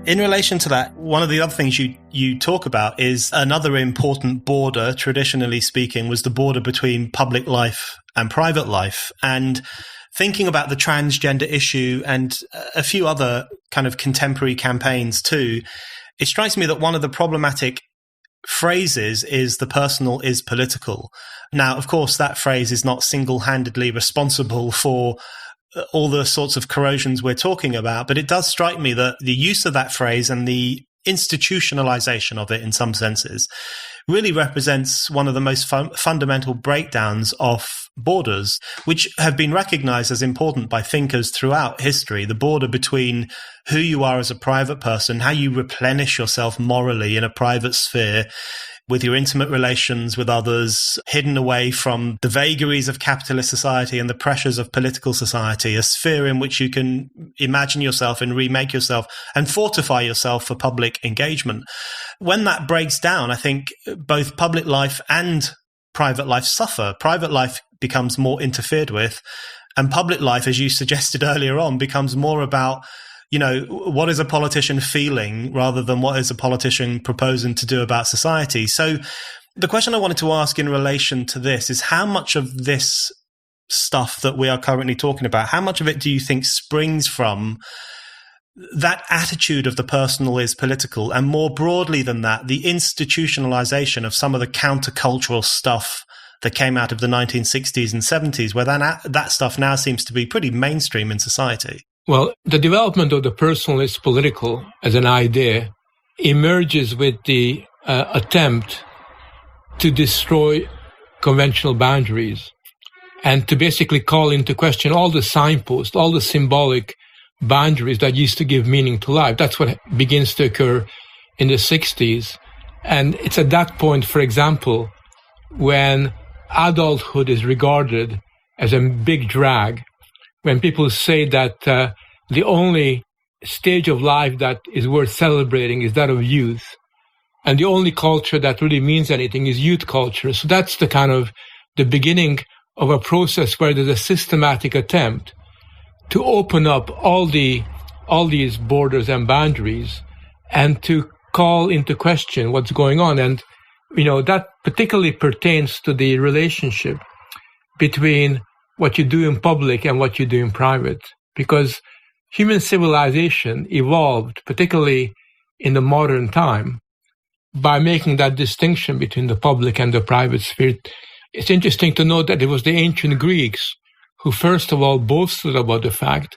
In relation to that, one of the other things you talk about is another important border, traditionally speaking, was the border between public life and private life. And thinking about the transgender issue and a few other kind of contemporary campaigns too, it strikes me that one of the problematic phrases is the personal is political. Now, of course, that phrase is not single-handedly responsible for all the sorts of corrosions we're talking about, but it does strike me that the use of that phrase and the institutionalization of it in some senses really represents one of the most fundamental breakdowns of borders, which have been recognized as important by thinkers throughout history. The border between who you are as a private person, how you replenish yourself morally in a private sphere, with your intimate relations with others, hidden away from the vagaries of capitalist society and the pressures of political society, a sphere in which you can imagine yourself and remake yourself and fortify yourself for public engagement. When that breaks down, I think both public life and private life suffer. Private life becomes more interfered with, and public life, as you suggested earlier on, becomes more about, you know, what is a politician feeling rather than what is a politician proposing to do about society. So the question I wanted to ask in relation to this is, how much of this stuff that we are currently talking about, how much of it do you think springs from that attitude of the personal is political, and more broadly than that, the institutionalization of some of the countercultural stuff that came out of the 1960s and 70s, where that stuff now seems to be pretty mainstream in society? Well, the development of the personal is political as an idea emerges with the attempt to destroy conventional boundaries and to basically call into question all the signposts, all the symbolic boundaries that used to give meaning to life. That's what begins to occur in the 60s. And it's at that point, for example, when adulthood is regarded as a big drag, when people say that the only stage of life that is worth celebrating is that of youth, and the only culture that really means anything is youth culture. So that's the kind of the beginning of a process where there's a systematic attempt to open up all these borders and boundaries and to call into question what's going on. And, you know, that particularly pertains to the relationship between what you do in public and what you do in private, because human civilization evolved, particularly in the modern time, by making that distinction between the public and the private sphere. It's interesting to note that it was the ancient Greeks who first of all boasted about the fact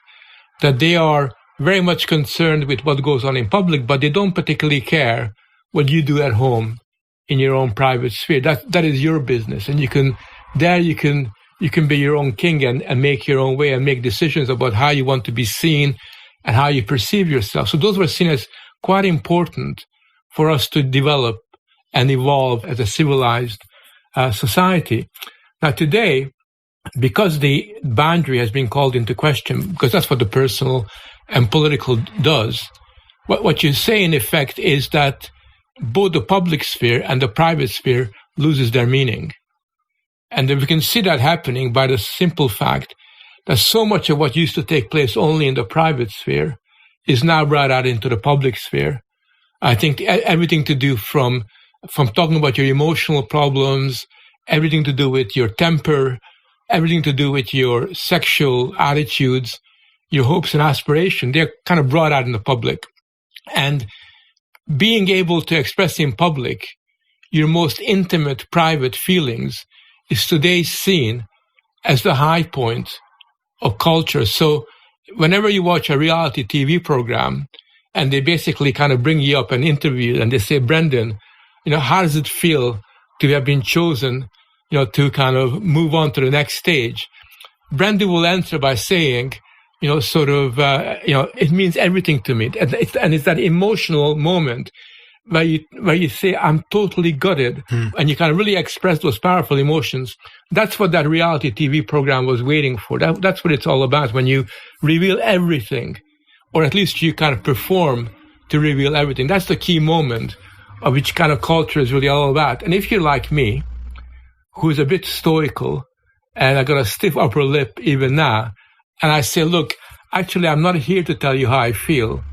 that they are very much concerned with what goes on in public, but they don't particularly care what you do at home in your own private sphere. That is your business, and you can be your own king and make your own way and make decisions about how you want to be seen and how you perceive yourself. So those were seen as quite important for us to develop and evolve as a civilized society. Now today, because the boundary has been called into question, because that's what the personal and political does, what you say in effect is that both the public sphere and the private sphere loses their meaning. And we can see that happening by the simple fact that so much of what used to take place only in the private sphere is now brought out into the public sphere. I think everything to do from talking about your emotional problems, everything to do with your temper, everything to do with your sexual attitudes, your hopes and aspirations, they're kind of brought out in the public. And being able to express in public your most intimate, private feelings is today seen as the high point of culture. So whenever you watch a reality TV program and they basically kind of bring you up and interview and they say, Brendan, how does it feel to have been chosen, to kind of move on to the next stage? Brendan will answer by saying, it means everything to me. And it's that emotional moment where you say, I'm totally gutted. And you kind of really express those powerful emotions. That's what that reality TV program was waiting for. That's what it's all about, when you reveal everything, or at least you kind of perform to reveal everything. That's the key moment of which kind of culture is really all about. And if you're like me, who's a bit stoical, and I got a stiff upper lip even now, and I say, look, actually, I'm not here to tell you how I feel.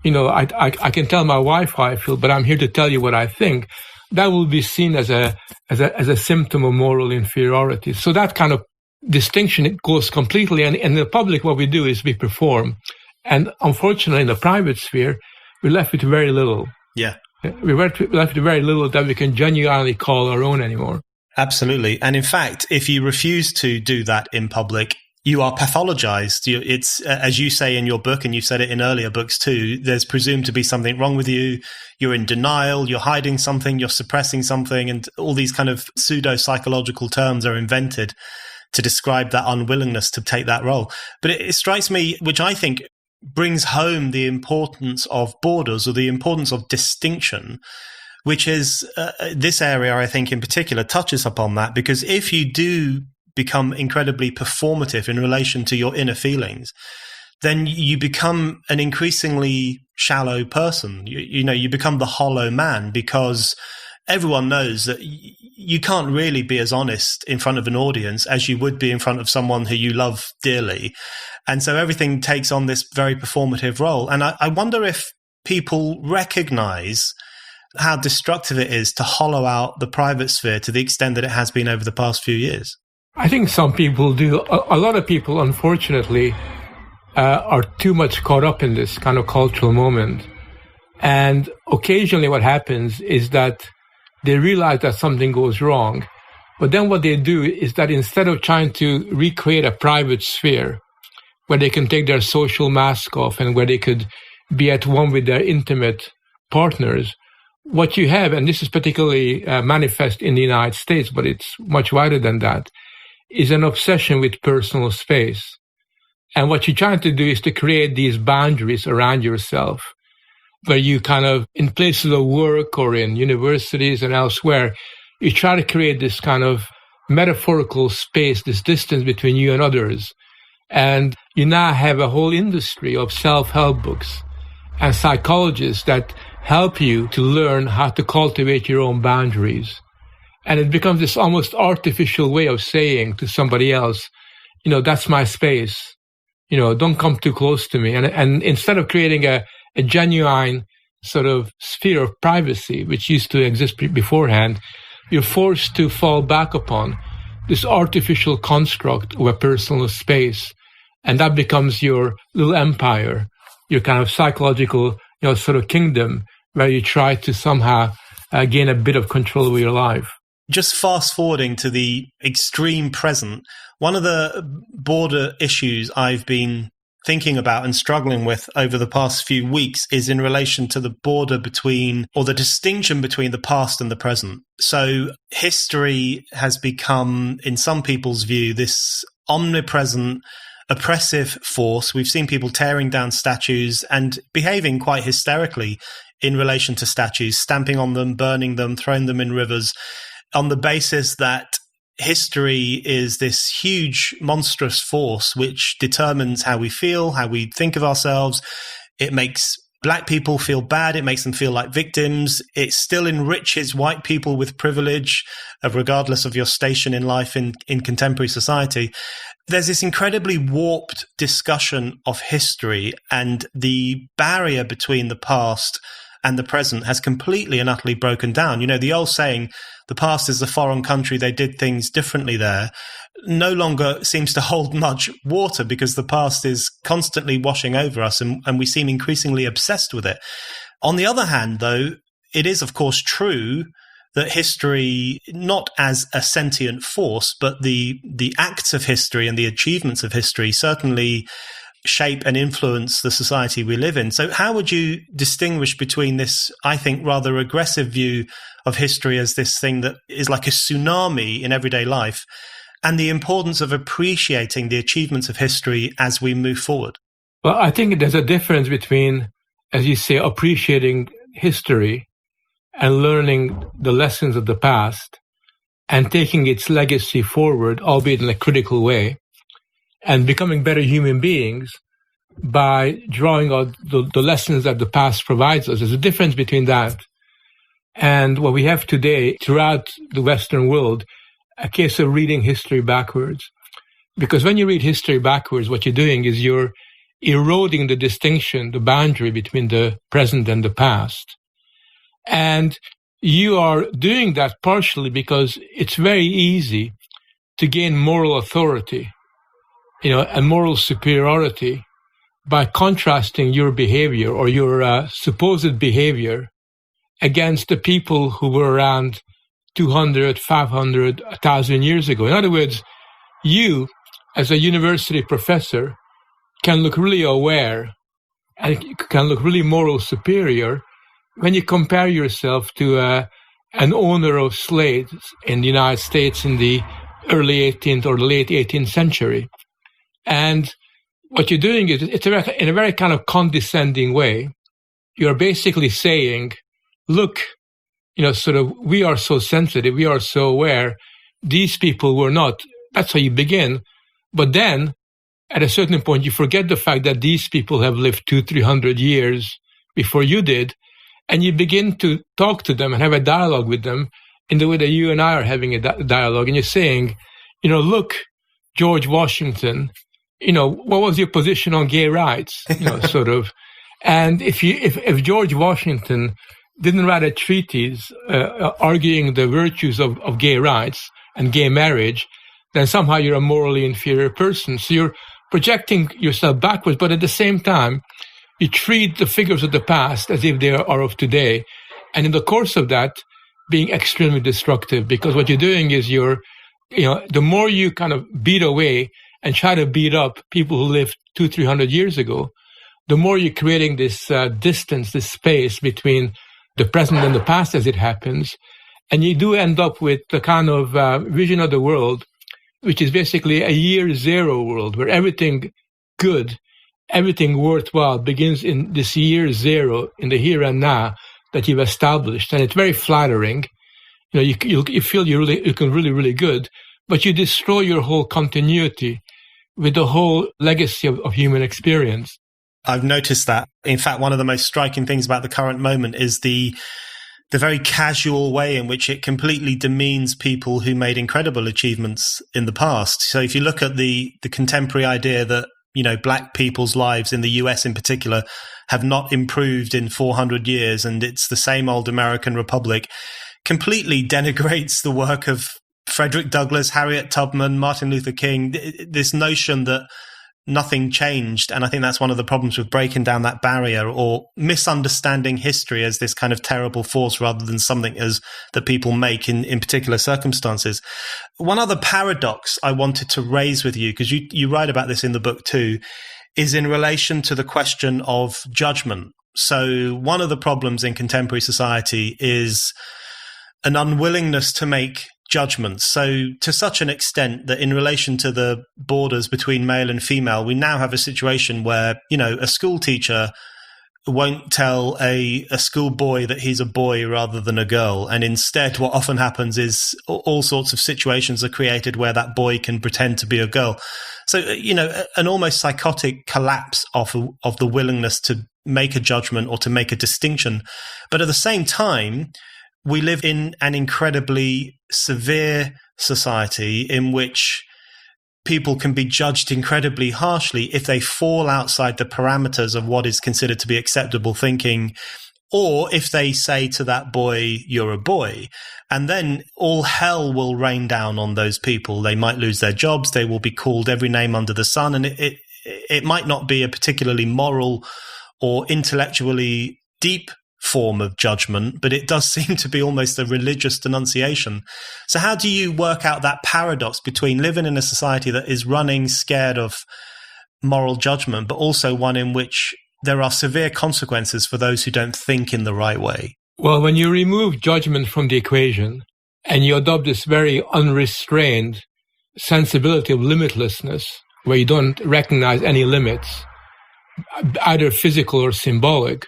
I can tell my wife how I feel, but I'm here to tell you what I think. That will be seen as a symptom of moral inferiority. So that kind of distinction, it goes completely. And in the public, what we do is we perform. And unfortunately, in the private sphere, we're left with very little. Yeah. We're left with very little that we can genuinely call our own anymore. Absolutely. And in fact, if you refuse to do that in public, you are pathologized. It's, as you say in your book, and you've said it in earlier books too, there's presumed to be something wrong with you. You're in denial, you're hiding something, you're suppressing something, and all these kind of pseudo-psychological terms are invented to describe that unwillingness to take that role. But it strikes me, which I think brings home the importance of borders, or the importance of distinction, which is this area, I think in particular, touches upon that, because if you do become incredibly performative in relation to your inner feelings, then you become an increasingly shallow person. You become the hollow man, because everyone knows that you can't really be as honest in front of an audience as you would be in front of someone who you love dearly. And so everything takes on this very performative role. And I wonder if people recognize how destructive it is to hollow out the private sphere to the extent that it has been over the past few years. I think some people do. A lot of people, unfortunately, are too much caught up in this kind of cultural moment. And occasionally what happens is that they realize that something goes wrong. But then what they do is that instead of trying to recreate a private sphere where they can take their social mask off and where they could be at one with their intimate partners, what you have, and this is particularly manifest in the United States, but it's much wider than that, is an obsession with personal space. And what you're trying to do is to create these boundaries around yourself, where you kind of, in places of work or in universities and elsewhere, you try to create this kind of metaphorical space, this distance between you and others. And you now have a whole industry of self-help books and psychologists that help you to learn how to cultivate your own boundaries. And it becomes this almost artificial way of saying to somebody else, that's my space. Don't come too close to me. And instead of creating a genuine sort of sphere of privacy, which used to exist beforehand, you're forced to fall back upon this artificial construct of a personal space. And that becomes your little empire, your kind of psychological, sort of kingdom, where you try to somehow gain a bit of control over your life. Just fast forwarding to the extreme present, one of the border issues I've been thinking about and struggling with over the past few weeks is in relation to the border between, or the distinction between, the past and the present. So history has become, in some people's view, this omnipresent, oppressive force. We've seen people tearing down statues and behaving quite hysterically in relation to statues, stamping on them, burning them, throwing them in rivers, on the basis that history is this huge, monstrous force which determines how we feel, how we think of ourselves. It makes Black people feel bad. It makes them feel like victims. It still enriches white people with privilege, regardless of your station in life in contemporary society. There's this incredibly warped discussion of history, and the barrier between the past and the present has completely and utterly broken down. You know, the old saying, the past is a foreign country, they did things differently there, no longer seems to hold much water, because the past is constantly washing over us, and we seem increasingly obsessed with it. On the other hand, though, it is, of course, true that history, not as a sentient force, but the acts of history and the achievements of history certainly shape and influence the society we live in. So how would you distinguish between this, I think, rather aggressive view of history as this thing that is like a tsunami in everyday life, and the importance of appreciating the achievements of history as we move forward? Well, I think there's a difference between, as you say, appreciating history and learning the lessons of the past and taking its legacy forward, albeit in a critical way, and becoming better human beings by drawing out the lessons that the past provides us. There's a difference between that and what we have today throughout the Western world, a case of reading history backwards. Because when you read history backwards, what you're doing is you're eroding the distinction, the boundary between the present and the past. And you are doing that partially because it's very easy to gain moral authority, and moral superiority by contrasting your behavior or your supposed behavior against the people who were around 200, 500, 1,000 years ago. In other words, you, as a university professor, can look really aware and can look really moral superior when you compare yourself to an owner of slaves in the United States in the early 18th or late 18th century. And what you're doing is, in a very kind of condescending way, you're basically saying, look, we are so sensitive, we are so aware, these people were not. That's how you begin. But then, at a certain point, you forget the fact that these people have lived 200-300 years before you did, and you begin to talk to them and have a dialogue with them in the way that you and I are having a dialogue. And you're saying, look, George Washington, what was your position on gay rights? Sort of. And if George Washington didn't write a treatise arguing the virtues of gay rights and gay marriage, then somehow you're a morally inferior person. So you're projecting yourself backwards, but at the same time, you treat the figures of the past as if they are of today. And in the course of that, being extremely destructive, because what you're doing is the more you kind of beat away and try to beat up people who lived 200-300 years ago, the more you're creating this distance, this space between the present and the past as it happens. And you do end up with the kind of vision of the world, which is basically a year zero world, where everything good, everything worthwhile begins in this year zero, in the here and now that you've established. And it's very flattering. You feel you're looking really, really good, but you destroy your whole continuity with the whole legacy of human experience. I've noticed that. In fact, one of the most striking things about the current moment is the very casual way in which it completely demeans people who made incredible achievements in the past. So if you look at the contemporary idea that, black people's lives in the US in particular have not improved in 400 years, and it's the same old American Republic, completely denigrates the work of Frederick Douglass, Harriet Tubman, Martin Luther King, this notion that nothing changed. And I think that's one of the problems with breaking down that barrier, or misunderstanding history as this kind of terrible force rather than something as that people make in particular circumstances. One other paradox I wanted to raise with you, because you write about this in the book too, is in relation to the question of judgment. So one of the problems in contemporary society is an unwillingness to make judgments. So to such an extent that in relation to the borders between male and female, we now have a situation where, a school teacher won't tell a schoolboy that he's a boy rather than a girl. And instead, what often happens is all sorts of situations are created where that boy can pretend to be a girl. So, an almost psychotic collapse of the willingness to make a judgment or to make a distinction. But at the same time, we live in an incredibly severe society in which people can be judged incredibly harshly if they fall outside the parameters of what is considered to be acceptable thinking, Or if they say to that boy, you're a boy, and then all hell will rain down on those people. They might lose their jobs. They will be called every name under the sun. And it might not be a particularly moral or intellectually deep form of judgment, but it does seem to be almost a religious denunciation. So how do you work out that paradox between living in a society that is running scared of moral judgment, but also one in which there are severe consequences for those who don't think in the right way? Well, when you remove judgment from the equation and you adopt this very unrestrained sensibility of limitlessness, where you don't recognize any limits, either physical or symbolic,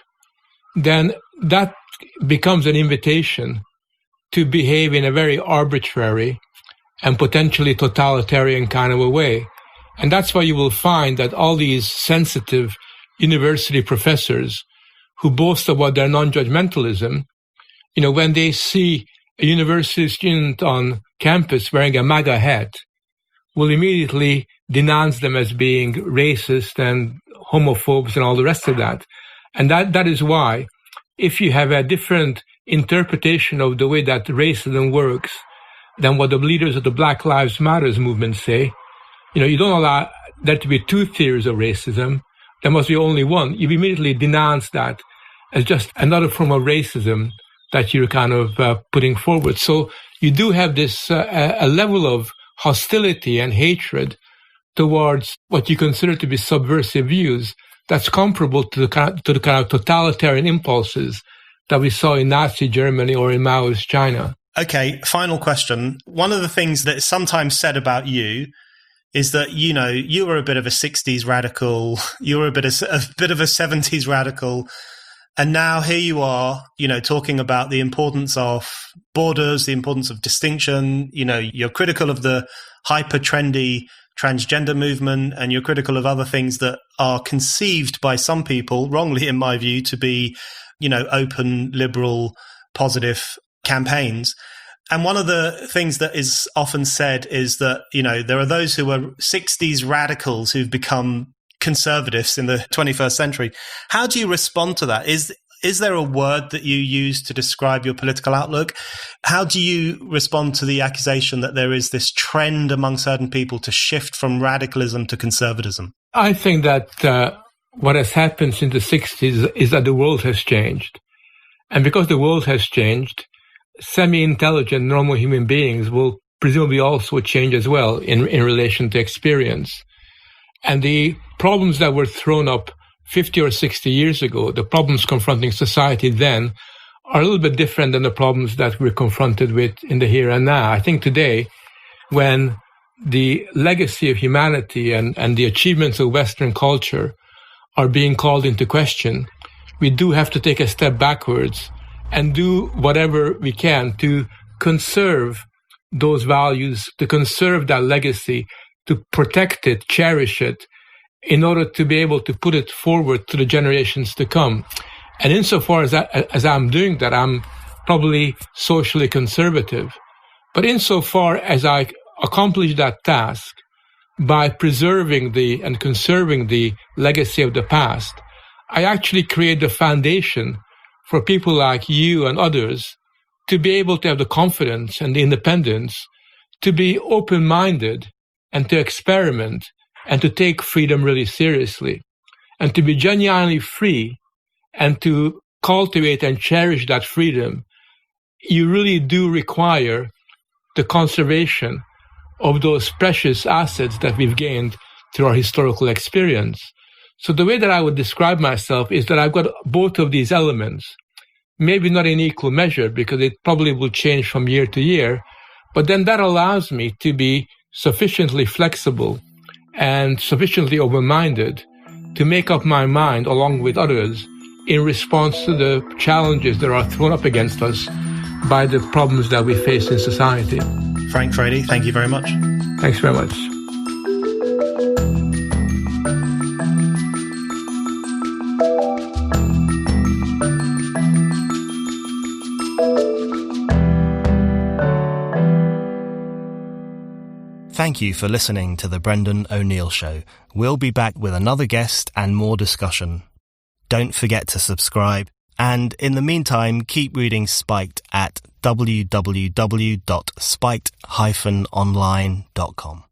then that becomes an invitation to behave in a very arbitrary and potentially totalitarian kind of a way. And that's why you will find that all these sensitive university professors who boast about their non-judgmentalism, when they see a university student on campus wearing a MAGA hat, will immediately denounce them as being racist and homophobes and all the rest of that. And that is why, if you have a different interpretation of the way that racism works than what the leaders of the Black Lives Matter movement say, you don't allow there to be two theories of racism. There must be only one. You immediately denounce that as just another form of racism that you're kind of putting forward. So you do have this a level of hostility and hatred towards what you consider to be subversive views that's comparable to the kind of totalitarian impulses that we saw in Nazi Germany or in Maoist China. Okay, final question. One of the things that is sometimes said about you is that, you were a bit of a 60s radical, you were a bit of a 70s radical, and now here you are, talking about the importance of borders, the importance of distinction. You're critical of the hyper-trendy transgender movement, and you're critical of other things that are conceived by some people, wrongly in my view, to be, open, liberal, positive campaigns. And one of the things that is often said is that, there are those who are 60s radicals who've become conservatives in the 21st century. How do you respond to that? Is there a word that you use to describe your political outlook? How do you respond to the accusation that there is this trend among certain people to shift from radicalism to conservatism? I think that what has happened since the 60s is that the world has changed. And because the world has changed, semi-intelligent, normal human beings will presumably also change as well in relation to experience. And the problems that were thrown up 50 or 60 years ago, the problems confronting society then, are a little bit different than the problems that we're confronted with in the here and now. I think today, when the legacy of humanity and the achievements of Western culture are being called into question, we do have to take a step backwards and do whatever we can to conserve those values, to conserve that legacy, to protect it, cherish it, in order to be able to put it forward to the generations to come. And insofar as I'm doing that, I'm probably socially conservative. But insofar as I accomplish that task by preserving and conserving the legacy of the past, I actually create the foundation for people like you and others to be able to have the confidence and the independence to be open-minded and to experiment and to take freedom really seriously, and to be genuinely free and to cultivate and cherish that freedom. You really do require the conservation of those precious assets that we've gained through our historical experience. So the way that I would describe myself is that I've got both of these elements, maybe not in equal measure because it probably will change from year to year, but then that allows me to be sufficiently flexible and sufficiently open-minded to make up my mind along with others in response to the challenges that are thrown up against us by the problems that we face in society. Frank Furedi, thank you very much. Thanks very much. Thank you for listening to The Brendan O'Neill Show. We'll be back with another guest and more discussion. Don't forget to subscribe And in the meantime, keep reading Spiked at www.spiked-online.com.